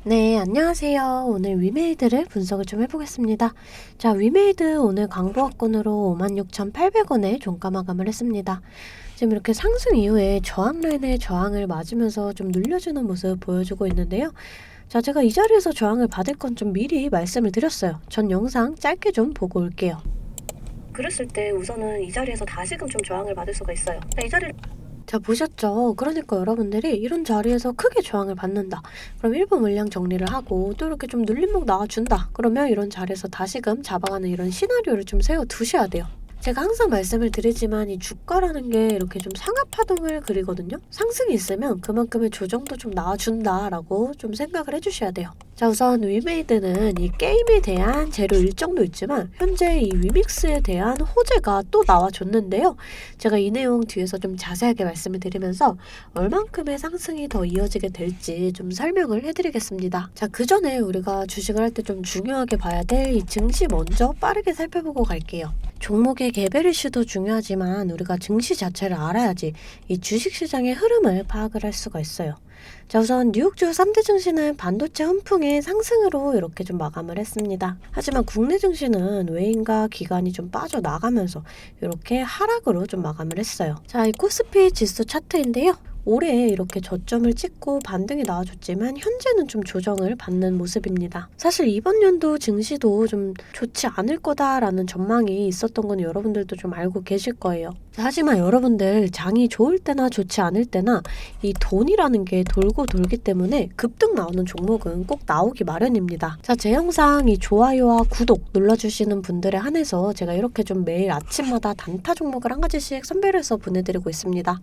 네, 안녕하세요. 오늘 위메이드를 분석을 좀 해보겠습니다. 자, 위메이드 오늘 광고학군으로 56,800원에 종가 마감을 했습니다. 지금 이렇게 상승 이후에 저항 라인의 저항을 맞으면서 좀 눌려주는 모습 보여주고 있는데요. 자, 제가 이 자리에서 저항을 받을 건 좀 미리 말씀을 드렸어요. 전 영상 짧게 좀 보고 올게요. 그랬을 때 우선은 이 자리에서 다시금 좀 저항을 받을 수가 있어요. 이 자리를 자, 보셨죠? 그러니까 여러분들이 이런 자리에서 크게 저항을 받는다. 그럼 일부 물량 정리를 하고 또 이렇게 좀 눌림목 나와준다. 그러면 이런 자리에서 다시금 잡아가는 이런 시나리오를 좀 세워두셔야 돼요. 제가 항상 말씀을 드리지만 이 주가라는 게 이렇게 좀 상하파동을 그리거든요. 상승이 있으면 그만큼의 조정도 좀 나와준다라고 좀 생각을 해주셔야 돼요. 자, 우선 위메이드는 이 게임에 대한 재료 일정도 있지만 현재 이 위믹스에 대한 호재가 또 나와줬는데요. 제가 이 내용 뒤에서 좀 자세하게 말씀을 드리면서 얼만큼의 상승이 더 이어지게 될지 좀 설명을 해드리겠습니다. 자, 그 전에 우리가 주식을 할 때 좀 중요하게 봐야 될 이 증시 먼저 빠르게 살펴보고 갈게요. 종목의 개별 이슈도 중요하지만 우리가 증시 자체를 알아야지 이 주식시장의 흐름을 파악을 할 수가 있어요. 자, 우선 뉴욕 주 3대 증시는 반도체 훈풍의 상승으로 이렇게 좀 마감을 했습니다. 하지만 국내 증시는 외인과 기관이 좀 빠져나가면서 이렇게 하락으로 좀 마감을 했어요. 자, 이 코스피 지수 차트인데요. 올해 이렇게 저점을 찍고 반등이 나와줬지만 현재는 좀 조정을 받는 모습입니다. 사실 이번 연도 증시도 좀 좋지 않을 거다라는 전망이 있었던 건 여러분들도 좀 알고 계실 거예요. 하지만 여러분들 장이 좋을 때나 좋지 않을 때나 이 돈이라는 게 돌고 돌기 때문에 급등 나오는 종목은 꼭 나오기 마련입니다. 자, 제 영상 이 좋아요와 구독 눌러주시는 분들에 한해서 제가 이렇게 좀 매일 아침마다 단타 종목을 한 가지씩 선별해서 보내드리고 있습니다.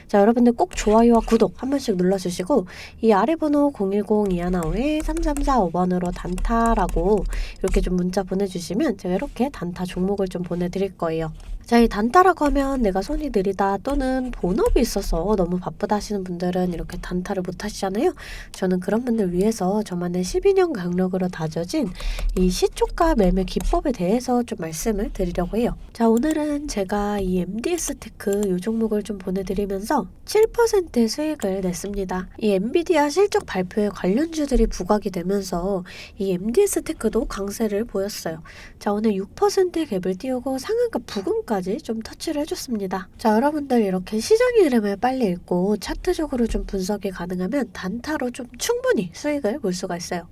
자, 여러분들 꼭 좋아요와 구독 한 번씩 눌러주시고 이 아래 번호 010-215-3345번으로 단타라고 이렇게 좀 문자 보내주시면 제가 이렇게 단타 종목을 좀 보내드릴 거예요. 자, 이 단타라고 하면 내가 손이 느리다 또는 본업이 있어서 너무 바쁘다 하시는 분들은 이렇게 단타를 못 하시잖아요. 저는 그런 분들 위해서 저만의 12년 경력으로 다져진 이 시초가 매매 기법에 대해서 좀 말씀을 드리려고 해요. 자, 오늘은 제가 이 MDS 테크 이 종목을 좀 보내드리면서 7%의 수익을 냈습니다. 이 엔비디아 실적 발표에 관련주들이 부각이 되면서 이 MDS 테크도 강세를 보였어요. 자, 오늘 6%의 갭을 띄우고 상한가 부근까지 좀 터치를 해줬습니다. 자, 여러분들 이렇게 시장의 흐름을 빨리 읽고 차트적으로 좀 분석이 가능하면 단타로 좀 충분히 수익을 볼 수가 있어요.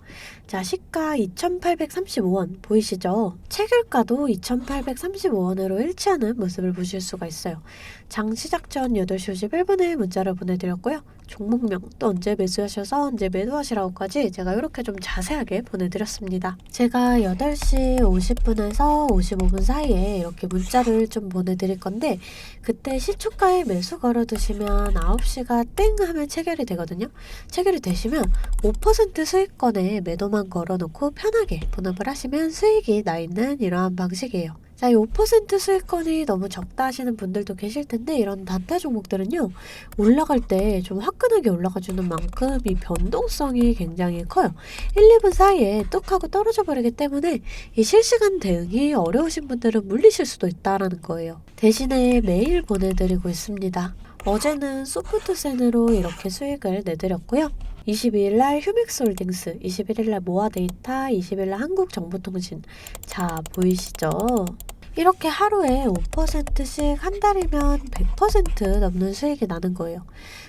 자, 시가 2,835원 보이시죠? 체결가도 2,835원으로 일치하는 모습을 보실 수가 있어요. 장 시작 전 8시 51분에 문자를 보내드렸고요. 종목명 또 언제 매수하셔서 언제 매도하시라고까지 제가 이렇게 좀 자세하게 보내드렸습니다. 제가 8시 50분에서 55분 사이에 이렇게 문자를 좀 보내드릴 건데 그때 시초가에 매수 걸어두시면 9시가 땡 하면 체결이 되거든요. 체결이 되시면 5% 수익권에 매도만 걸어놓고 편하게 본업을 하시면 수익이 나 있는 이러한 방식이에요. 자, 이 5% 수익권이 너무 적다 하시는 분들도 계실 텐데 이런 단타 종목들은요. 올라갈 때 좀 화끈하게 올라가주는 만큼 이 변동성이 굉장히 커요. 1, 2분 사이에 뚝 하고 떨어져 버리기 때문에 이 실시간 대응이 어려우신 분들은 물리실 수도 있다라는 거예요. 대신에 매일 보내드리고 있습니다. 어제는 소프트센으로 이렇게 수익을 내드렸고요. 22일날 휴믹스홀딩스, 21일날 모아데이터, 20일날 한국정보통신. 자, 보이시죠? 이렇게 하루에 5%씩 한 달이면 100% 넘는 수익이 나는 거예요.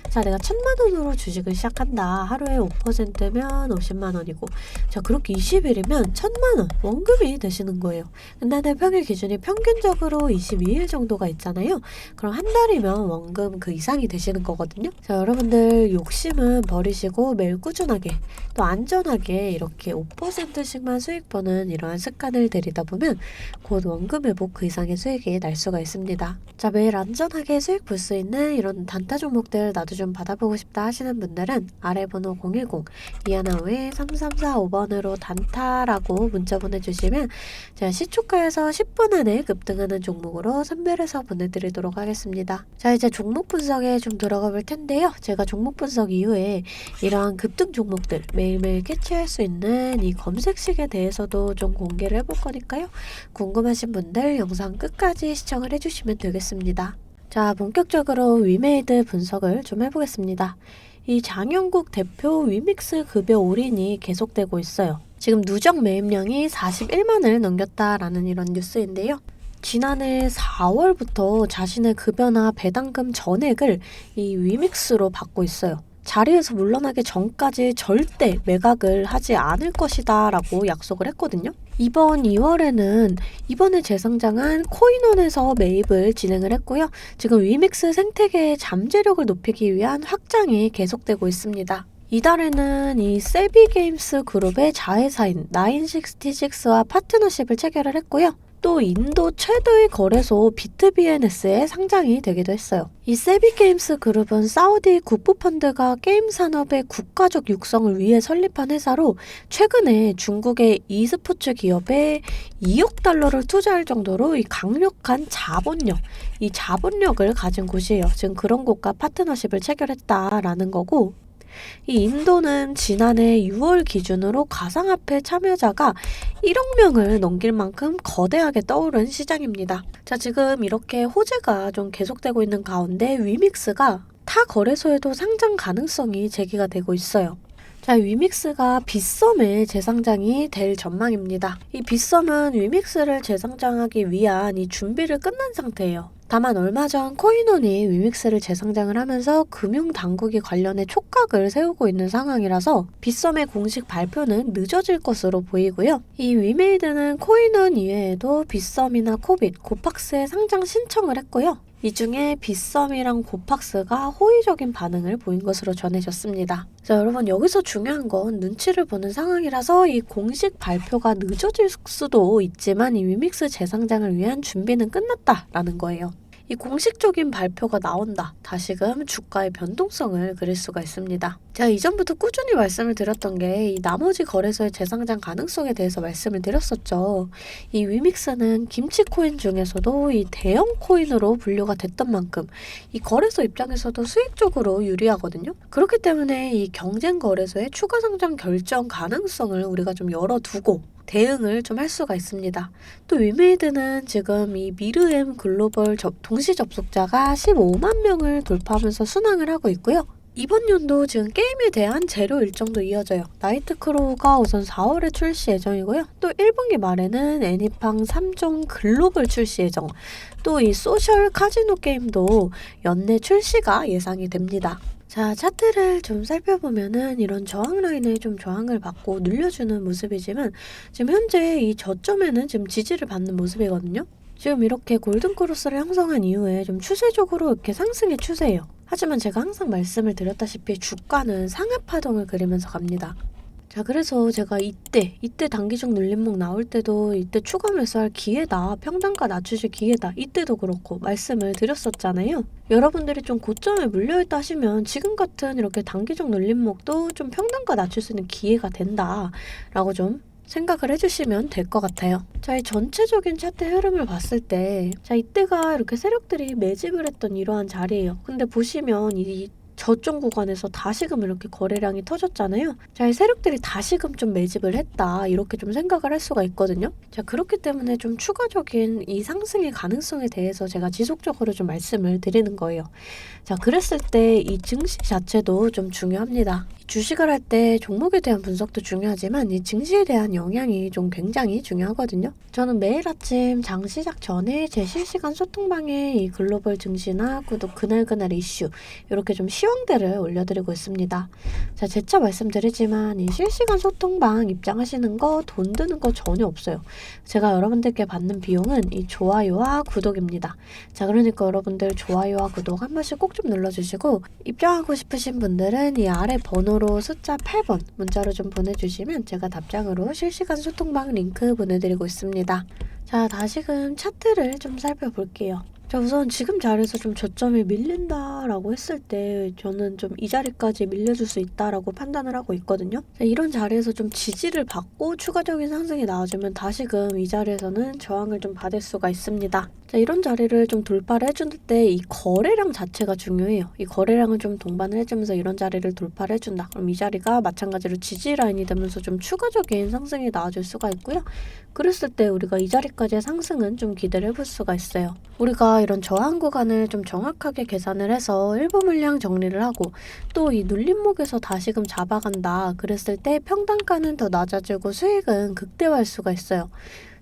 자, 내가 1,000만원으로 주식을 시작한다. 하루에 5%면 50만원이고 자, 그렇게 20일이면 1,000만원 원금이 되시는 거예요. 근데 평일 기준이 평균적으로 22일 정도가 있잖아요. 그럼 한 달이면 원금 그 이상이 되시는 거거든요. 자, 여러분들 욕심은 버리시고 매일 꾸준하게 또 안전하게 이렇게 5%씩만 수익 버는 이러한 습관을 들이다 보면 곧 원금 회복 그 이상의 수익이 날 수가 있습니다. 자, 매일 안전하게 수익 볼 수 있는 이런 단타 종목들 나도 좀 받아보고 싶다 하시는 분들은 아래 번호 010-215-3345번으로 단타라고 문자 보내주시면 제가 시초가에서 10분 안에 급등하는 종목으로 선별해서 보내드리도록 하겠습니다. 자, 이제 종목 분석에 좀 들어가 볼 텐데요. 제가 종목 분석 이후에 이러한 급등 종목들 매일매일 캐치할 수 있는 이 검색식에 대해서도 좀 공개를 해볼 거니까요. 궁금하신 분들 영상 끝까지 시청을 해주시면 되겠습니다. 자, 본격적으로 위메이드 분석을 좀 해보겠습니다. 이 장영국 대표 위믹스 급여 올인이 계속되고 있어요. 지금 누적 매입량이 41만을 넘겼다라는 이런 뉴스인데요. 지난해 4월부터 자신의 급여나 배당금 전액을 이 위믹스로 받고 있어요. 자리에서 물러나기 전까지 절대 매각을 하지 않을 것이다 라고 약속을 했거든요. 이번 2월에는 이번에 재상장한 코인원에서 매입을 진행을 했고요. 지금 위믹스 생태계의 잠재력을 높이기 위한 확장이 계속되고 있습니다. 이달에는 이 세비게임스 그룹의 자회사인 966와 파트너십을 체결을 했고요. 또 인도 최대의 거래소 비트비엔에스에 상장이 되기도 했어요. 이 세비게임스 그룹은 사우디 국부펀드가 게임 산업의 국가적 육성을 위해 설립한 회사로 최근에 중국의 e스포츠 기업에 2억 달러를 투자할 정도로 이 강력한 자본력, 이 자본력을 가진 곳이에요. 지금 그런 곳과 파트너십을 체결했다라는 거고, 이 인도는 지난해 6월 기준으로 가상화폐 참여자가 1억 명을 넘길 만큼 거대하게 떠오른 시장입니다. 자, 지금 이렇게 호재가 좀 계속되고 있는 가운데 위믹스가 타 거래소에도 상장 가능성이 제기가 되고 있어요. 자, 위믹스가 빗썸에 재상장이 될 전망입니다. 이 빗썸은 위믹스를 재상장하기 위한 이 준비를 끝난 상태예요. 다만 얼마 전 코인원이 위믹스를 재상장을 하면서 금융당국이 관련해 촉각을 세우고 있는 상황이라서 빗썸의 공식 발표는 늦어질 것으로 보이고요. 이 위메이드는 코인원 이외에도 빗썸이나 코빗, 고팍스에 상장 신청을 했고요. 이 중에 빗썸이랑 고팍스가 호의적인 반응을 보인 것으로 전해졌습니다. 자, 여러분 여기서 중요한 건 눈치를 보는 상황이라서 이 공식 발표가 늦어질 수도 있지만 이 위믹스 재상장을 위한 준비는 끝났다라는 거예요. 이 공식적인 발표가 나온다. 다시금 주가의 변동성을 그릴 수가 있습니다. 제가 이전부터 꾸준히 말씀을 드렸던 게 이 나머지 거래소의 재상장 가능성에 대해서 말씀을 드렸었죠. 이 위믹스는 김치코인 중에서도 이 대형 코인으로 분류가 됐던 만큼 이 거래소 입장에서도 수익적으로 유리하거든요. 그렇기 때문에 이 경쟁 거래소의 추가 상장 결정 가능성을 우리가 좀 열어두고 대응을 좀 할 수가 있습니다. 또 위메이드는 지금 이 미르엠 글로벌 동시 접속자가 15만 명을 돌파하면서 순항을 하고 있고요. 이번 연도 지금 게임에 대한 재료 일정도 이어져요. 나이트크로우가 우선 4월에 출시 예정이고요. 또 1분기 말에는 애니팡 3종 글로벌 출시 예정, 또 이 소셜 카지노 게임도 연내 출시가 예상이 됩니다. 자, 차트를 좀 살펴보면은 이런 저항 라인에 좀 저항을 받고 눌려주는 모습이지만 지금 현재 이 저점에는 지금 지지를 받는 모습이거든요. 지금 이렇게 골든크로스를 형성한 이후에 좀 추세적으로 이렇게 상승의 추세예요. 하지만 제가 항상 말씀을 드렸다시피 주가는 상하 파동을 그리면서 갑니다. 자, 그래서 제가 이때 단기적 눌림목 나올 때도 이때 추가 매수할 기회다, 평단가 낮추실 기회다, 이때도 그렇고 말씀을 드렸었잖아요. 여러분들이 좀 고점에 물려있다 하시면 지금 같은 이렇게 단기적 눌림목도 좀 평단가 낮출 수 있는 기회가 된다라고 좀 생각을 해주시면 될 것 같아요. 자, 이 전체적인 차트 흐름을 봤을 때, 자, 이때가 이렇게 세력들이 매집을 했던 이러한 자리예요. 근데 보시면 이 저점 구간에서 다시금 이렇게 거래량이 터졌잖아요. 자, 이 세력들이 다시금 좀 매집을 했다, 이렇게 좀 생각을 할 수가 있거든요. 자, 그렇기 때문에 좀 추가적인 이 상승의 가능성에 대해서 제가 지속적으로 좀 말씀을 드리는 거예요. 자, 그랬을 때 이 증시 자체도 좀 중요합니다. 주식을 할 때 종목에 대한 분석도 중요하지만 이 증시에 대한 영향이 좀 굉장히 중요하거든요. 저는 매일 아침 장 시작 전에 제 실시간 소통방에 이 글로벌 증시나 또 그날 이슈 이렇게 좀 시황들을 올려드리고 있습니다. 자, 재차 말씀드리지만 이 실시간 소통방 입장하시는 거 돈 드는 거 전혀 없어요. 제가 여러분들께 받는 비용은 이 좋아요와 구독입니다. 자, 그러니까 여러분들 좋아요와 구독 한 번씩 꼭 좀 눌러주시고 입장하고 싶으신 분들은 이 아래 번호로 숫자 8번 문자로 좀 보내주시면 제가 답장으로 실시간 소통방 링크 보내드리고 있습니다. 자, 다시금 차트를 좀 살펴볼게요. 자, 우선 지금 자리에서 좀 저점이 밀린다라고 했을 때 저는 좀 이 자리까지 밀려줄 수 있다라고 판단을 하고 있거든요. 자, 이런 자리에서 좀 지지를 받고 추가적인 상승이 나와주면 다시금 이 자리에서는 저항을 좀 받을 수가 있습니다. 자, 이런 자리를 좀 돌파를 해줄 때 이 거래량 자체가 중요해요. 이 거래량을 좀 동반을 해주면서 이런 자리를 돌파를 해준다. 그럼 이 자리가 마찬가지로 지지 라인이 되면서 좀 추가적인 상승이 나와줄 수가 있고요. 그랬을 때 우리가 이 자리까지의 상승은 좀 기대를 해볼 수가 있어요. 우리가 제가 이런 저항 구간을 좀 정확하게 계산을 해서 일부 물량 정리를 하고 또 이 눌림목에서 다시금 잡아간다 그랬을 때 평단가는 더 낮아지고 수익은 극대화할 수가 있어요.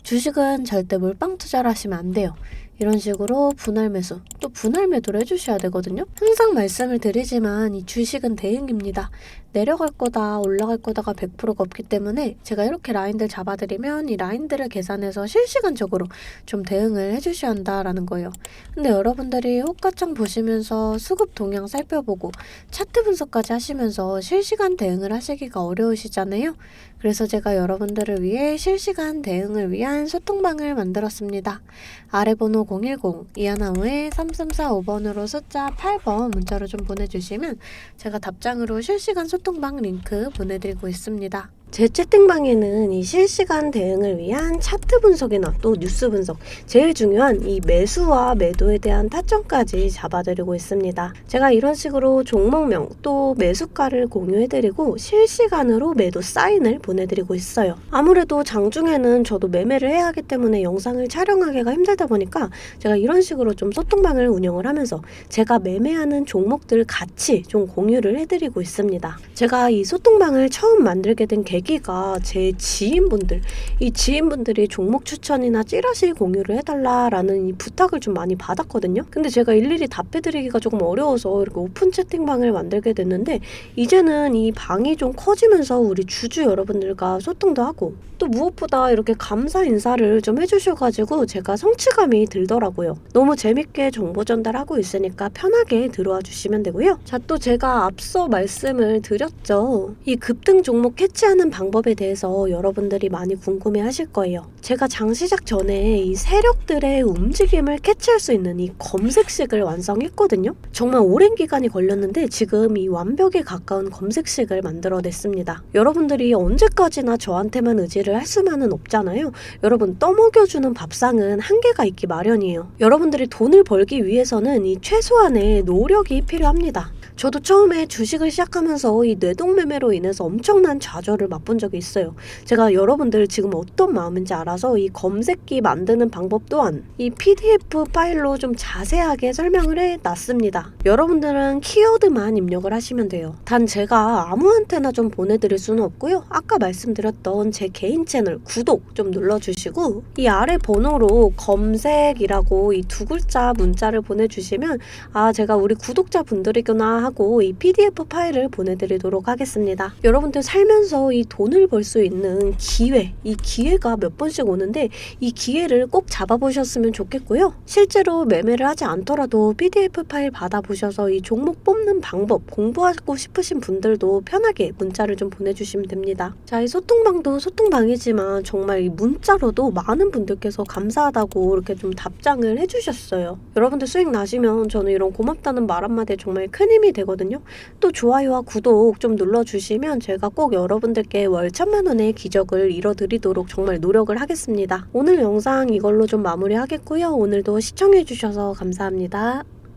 주식은 절대 몰빵 투자를 하시면 안 돼요. 이런 식으로 분할 매수, 또 분할 매도를 해주셔야 되거든요. 항상 말씀을 드리지만 이 주식은 대응입니다. 내려갈 거다, 올라갈 거다가 100%가 없기 때문에 제가 이렇게 라인들 잡아드리면 이 라인들을 계산해서 실시간적으로 좀 대응을 해주셔야 한다라는 거예요. 근데 여러분들이 호가창 보시면서 수급 동향 살펴보고 차트 분석까지 하시면서 실시간 대응을 하시기가 어려우시잖아요. 그래서 제가 여러분들을 위해 실시간 대응을 위한 소통방을 만들었습니다. 아래 번호 010-215-3345번으로 숫자 8번 문자로 좀 보내주시면 제가 답장으로 실시간 소통방 링크 보내드리고 있습니다. 제 채팅방에는 이 실시간 대응을 위한 차트 분석이나 또 뉴스 분석, 제일 중요한 이 매수와 매도에 대한 타점까지 잡아드리고 있습니다. 제가 이런 식으로 종목명 또 매수가를 공유해드리고 실시간으로 매도 사인을 보내드리고 있어요. 아무래도 장중에는 저도 매매를 해야 하기 때문에 영상을 촬영하기가 힘들다 보니까 제가 이런 식으로 좀 소통방을 운영을 하면서 제가 매매하는 종목들 같이 좀 공유를 해드리고 있습니다. 제가 이 소통방을 처음 만들게 된 계기가 제 지인분들, 이 지인분들이 종목 추천이나 찌라시 공유를 해달라라는 이 부탁을 좀 많이 받았거든요. 근데 제가 일일이 답해드리기가 조금 어려워서 이렇게 오픈 채팅방을 만들게 됐는데 이제는 이 방이 좀 커지면서 우리 주주 여러분들과 소통도 하고 또 무엇보다 이렇게 감사 인사를 좀 해주셔가지고 제가 성취감이 들더라고요. 너무 재밌게 정보 전달하고 있으니까 편하게 들어와 주시면 되고요. 자, 또 제가 앞서 말씀을 드렸죠. 이 급등 종목 캐치하는 방법에 대해서 여러분들이 많이 궁금해 하실 거예요. 제가 장 시작 전에 이 세력들의 움직임을 캐치할 수 있는 이 검색식을 완성했거든요. 정말 오랜 기간이 걸렸는데 지금 이 완벽에 가까운 검색식을 만들어냈습니다. 여러분들이 언제까지나 저한테만 의지를 할 수만은 없잖아요. 여러분, 떠먹여주는 밥상은 한계가 있기 마련이에요. 여러분들이 돈을 벌기 위해서는 이 최소한의 노력이 필요합니다. 저도 처음에 주식을 시작하면서 이 뇌동매매로 인해서 엄청난 좌절을 맛본 적이 있어요. 제가 여러분들 지금 어떤 마음인지 알아서 이 검색기 만드는 방법 또한 이 PDF 파일로 좀 자세하게 설명을 해놨습니다. 여러분들은 키워드만 입력을 하시면 돼요. 단 제가 아무한테나 좀 보내드릴 수는 없고요. 아까 말씀드렸던 제 개인 채널 구독 좀 눌러주시고 이 아래 번호로 검색이라고 이 두 글자 문자를 보내주시면 아, 제가 우리 구독자분들이구나 하고 이 PDF 파일을 보내드리도록 하겠습니다. 여러분들 살면서 이 돈을 벌 수 있는 기회, 이 기회가 몇 번씩 오는데 이 기회를 꼭 잡아보셨으면 좋겠고요. 실제로 매매를 하지 않더라도 PDF 파일 받아보셔서 이 종목 뽑는 방법 공부하고 싶으신 분들도 편하게 문자를 좀 보내주시면 됩니다. 자, 이 소통방도 소통방이지만 정말 이 문자로도 많은 분들께서 감사하다고 이렇게 좀 답장을 해주셨어요. 여러분들 수익 나시면 저는 이런 고맙다는 말 한마디에 정말 큰 힘이 되거든요. 또 좋아요와 구독 좀 눌러주시면 제가 꼭 여러분들께 월 1000만 원의 기적을 이뤄드리도록 정말 노력을 하겠습니다. 오늘 영상 이걸로 좀 마무리하겠고요. 오늘도 시청해주셔서 감사합니다.